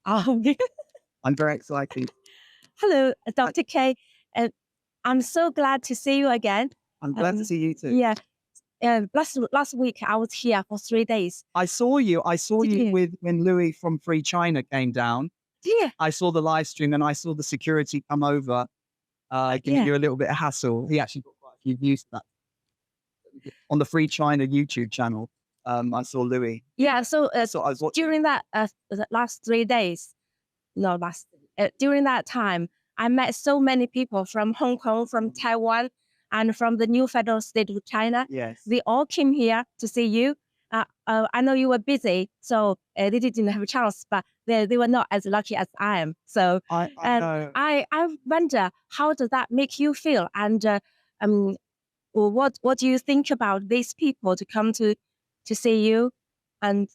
Oh, I'm very excited. hello, Dr. K. I'm so glad to see you again. I'm glad to see you too. Yeah. Last week I was here for 3 days. I saw you. Did you? With when Louis from Free China came down. Yeah. I saw the live stream and I saw the security come over, giving Yeah. you a little bit of hassle. He actually got quite a few views to that on the Free China YouTube channel. I saw Louis. Yeah. So So I was watching. during that the last 3 days, during that time, I met so many people from Hong Kong, from Taiwan, and from the new federal state of China. Yes. They all came here to see you. I know you were busy, so they didn't have a chance, but they were not as lucky as I am. So I know. I wonder, how does that make you feel? And what do you think about these people to come to see you? And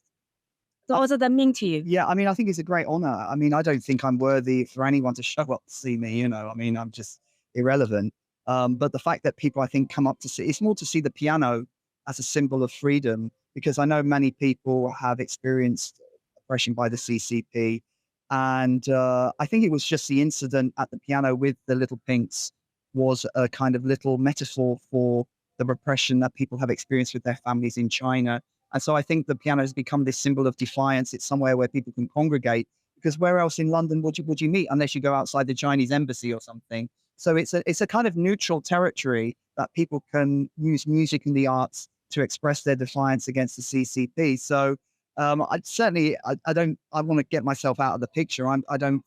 so what does that mean to you? Yeah, I mean, I think it's a great honor. I mean, I don't think I'm worthy for anyone to show up to see me, you know. I mean, I'm just irrelevant. But the fact that people, I think, come up to see, it's more to see the piano as a symbol of freedom, because I know many people have experienced oppression by the CCP. And I think it was just the incident at the piano with the Little Pinks was a kind of little metaphor for the repression that people have experienced with their families in China. And so I think the piano has become this symbol of defiance. It's somewhere where people can congregate, because where else in London would you meet unless you go outside the Chinese embassy or something? So it's a kind of neutral territory that people can use music and the arts to express their defiance against the CCP. So I certainly I want to get myself out of the picture. I don't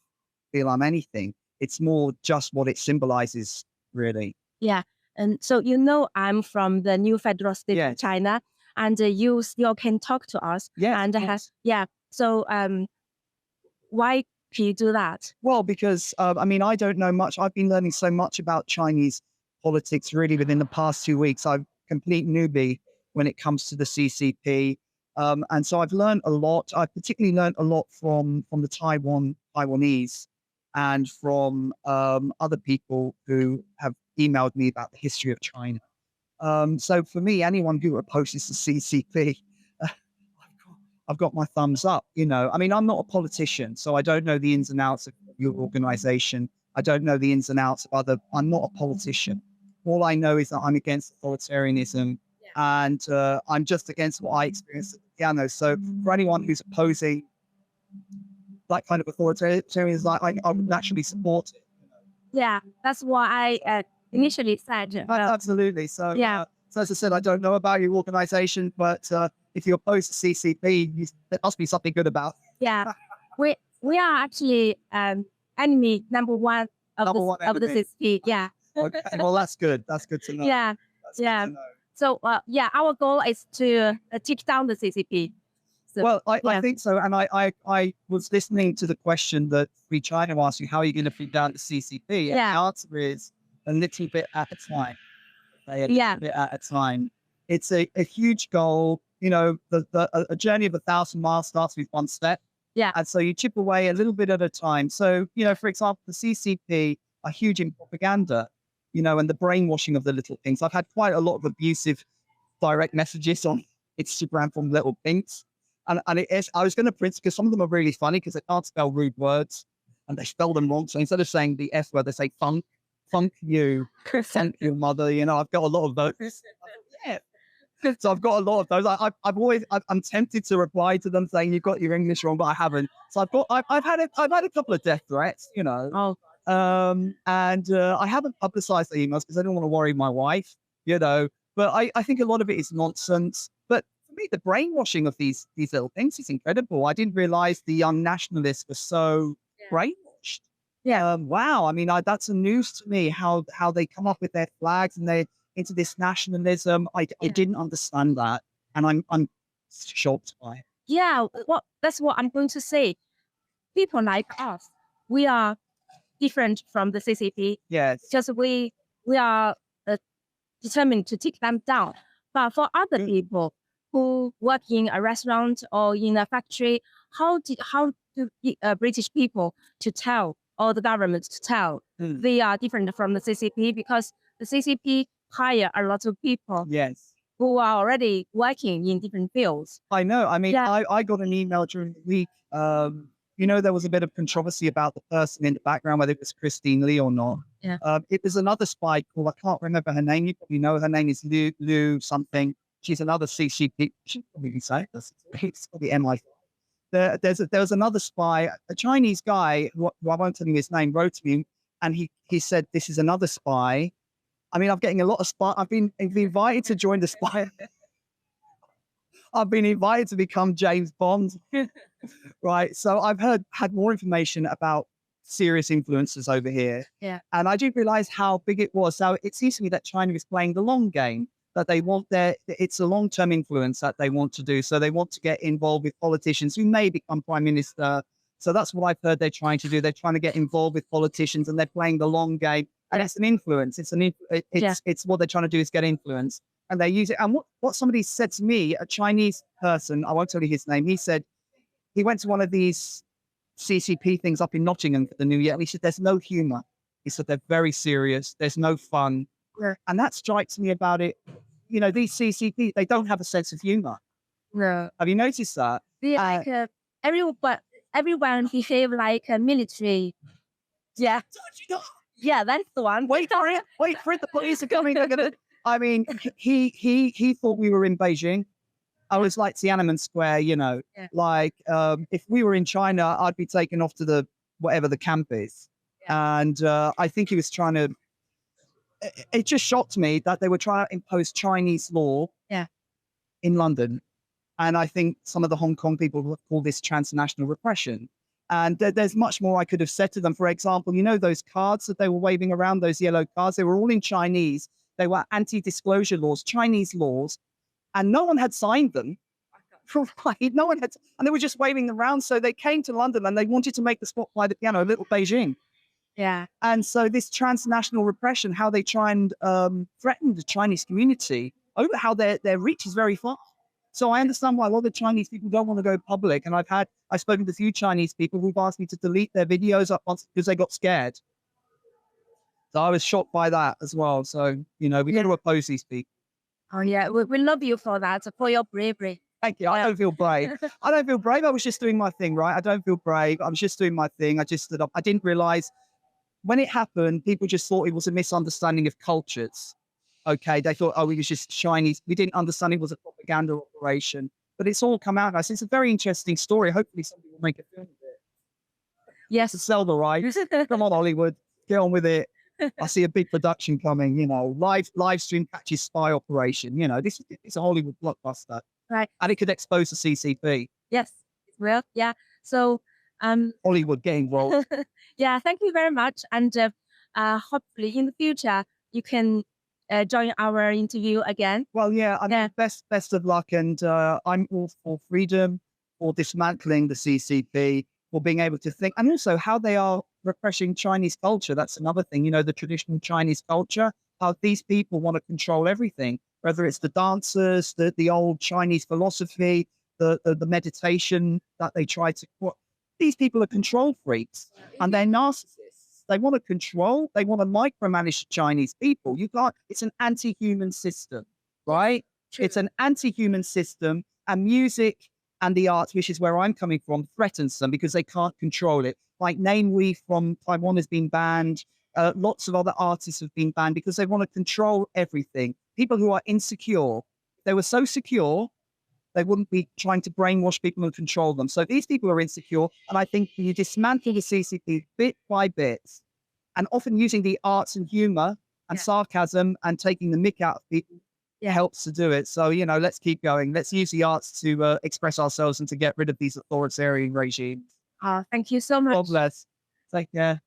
feel I'm anything. It's more just what it symbolizes, really. Yeah. And so, I'm from the new federal state of Yes. China, and you still can talk to us. Yes, And of course. So why can you do that? Well, because I mean, I don't know much. I've been learning so much about Chinese politics really within the past 2 weeks. I'm a complete newbie when it comes to the CCP, and so I've learned a lot. I've particularly learned a lot from the Taiwanese, and from other people who have emailed me about the history of China. So for me, anyone who opposes the CCP, I've got my thumbs up. You know, I mean, I'm not a politician, so I don't know the ins and outs of your organization. I don't know the ins and outs of other. I'm not a politician. All I know is that I'm against authoritarianism, and I'm just against what I experienced at the piano. So for anyone who's opposing that kind of authoritarianism, I would naturally support it. Yeah, that's why I initially said. Absolutely. So, Yeah. So as I said, I don't know about your organization, but if you oppose the CCP, there must be something good about it. Yeah, we are actually enemy number one of Number one the enemy. CCP. Yeah. Okay, well, that's good. That's good to know. Yeah. That's good Yeah. to know. So our goal is to take down the CCP. So, Well, I yeah. think so. And I was listening to the question that Free China asked you, how are you going to beat down the CCP? And Yeah. the answer is a little bit at a time. A Yeah. little bit at a time. It's a huge goal. You know, a journey of 1,000 miles starts with one step. Yeah. And so you chip away a little bit at a time. So, you know, for example, the CCP are huge in propaganda, you know, and the brainwashing of the Little Pinks. I've had quite a lot of abusive direct messages on Instagram from Little Pinks. And I was going to print, because some of them are really funny because they can't spell rude words and they spell them wrong. So instead of saying the F word, they say funk you, funk your mother. You know, I've got a lot of those. Yeah. So I've got a lot of those. I'm tempted to reply to them saying you've got your English wrong, but I haven't. So I've had a couple of death threats, you know. Oh. And I haven't publicized the emails because I don't want to worry my wife, you know. But I think a lot of it is nonsense. But for me, the brainwashing of these Little Things is incredible. I didn't realize the young nationalists were so brainwashed. Yeah. Wow. I mean, that's a news to me, how they come up with their flags and they into this nationalism. I didn't understand that, and I'm shocked by it. Yeah. Well, that's what I'm going to say. People like us, we are different from the CCP. Yes. Just we are determined to take them down. But for other people who work in a restaurant or in a factory, how do British people to tell, or the government to tell they are different from the CCP? Because the CCP hire a lot of people. Yes. who are already working in different fields. I know. I mean, Yeah. I got an email during the week. There was a bit of controversy about the person in the background, whether it was Christine Lee or not. Yeah. It was another spy called, I can't remember her name. You probably know her name is Lu something. She's another CCP. She probably say it. It's probably MI. There was another spy, a Chinese guy, who I won't tell you his name, wrote to me, and he said, this is another spy. I mean, I'm getting a lot of spy. I've been invited to join the spy. I've been invited to become James Bond. Right. So I've had more information about serious influences over here. Yeah. And I didn't realize how big it was. So it seems to me that China is playing the long game, that they want it's a long-term influence that they want to do. So they want to get involved with politicians who may become prime minister. So that's what I've heard they're trying to do. They're trying to get involved with politicians and they're playing the long game. And it's an influence. It's what they're trying to do is get influence. And they use it. And what somebody said to me, a Chinese person, I won't tell you his name, he said he went to one of these CCP things up in Nottingham for the New Year. And he said, there's no humor. He said, they're very serious. There's no fun. Yeah. And that strikes me about it. These CCP, they don't have a sense of humor. No. Have you noticed that? Everyone behave like a military. Yeah. Yeah, that's the one. Wait for it. The police are coming. They're gonna. I mean, he thought we were in Beijing. I was like Tiananmen Square, Yeah. like if we were in China, I'd be taken off to whatever the camp is. Yeah. And I think he was trying to, it just shocked me that they were trying to impose Chinese law in London. And I think some of the Hong Kong people would call this transnational repression. And there's much more I could have said to them. For example, those cards that they were waving around, those yellow cards, they were all in Chinese. They were anti-disclosure laws, Chinese laws, and no one had signed them. No one had, and they were just waving them around. So they came to London and they wanted to make the spot by the piano, a little Beijing. Yeah. And so this transnational repression, how they try and threaten the Chinese community, over how their reach is very far. So I understand why a lot of Chinese people don't want to go public. And I've spoken to a few Chinese people who've asked me to delete their videos up once because they got scared. So I was shocked by that as well. So, we got to oppose these people. Oh, yeah. We love you for that, for your bravery. Thank you. I don't feel brave. I don't feel brave. I was just doing my thing, right? I don't feel brave. I was just doing my thing. I just stood up. I didn't realize when it happened, people just thought it was a misunderstanding of cultures. Okay. They thought, it was just Chinese. We didn't understand it was a propaganda operation. But it's all come out now. So it's a very interesting story. Hopefully somebody will make a film of it. Yes. To sell the rights. Come on, Hollywood. Get on with it. I see a big production coming, live stream catches spy operation. This is a Hollywood blockbuster. Right. And it could expose the CCP. Yes, it will. Yeah. So, Hollywood getting involved. Yeah, thank you very much. And hopefully in the future, you can join our interview again. Well, yeah, I mean, best of luck. And I'm all for freedom, for dismantling the CCP, for being able to think, and also how they are repressing Chinese culture. That's another thing, the traditional Chinese culture, how these people want to control everything, whether it's the dancers, the old Chinese philosophy, the meditation that they try to put. These people are control freaks and they're narcissists. They want to control, they want to micromanage Chinese people. It's an anti-human system, right? True. It's an anti-human system, and music and the arts, which is where I'm coming from, threatens them because they can't control it. Like Name We from Taiwan has been banned. Lots of other artists have been banned because they want to control everything. People who are insecure, they were so secure, they wouldn't be trying to brainwash people and control them. So these people are insecure. And I think you dismantle the CCP bit by bit, and often using the arts and humor and sarcasm and taking the mick out of people helps to do it. So, let's keep going. Let's use the arts to express ourselves and to get rid of these authoritarian regimes. Thank you so much. God bless. Take care.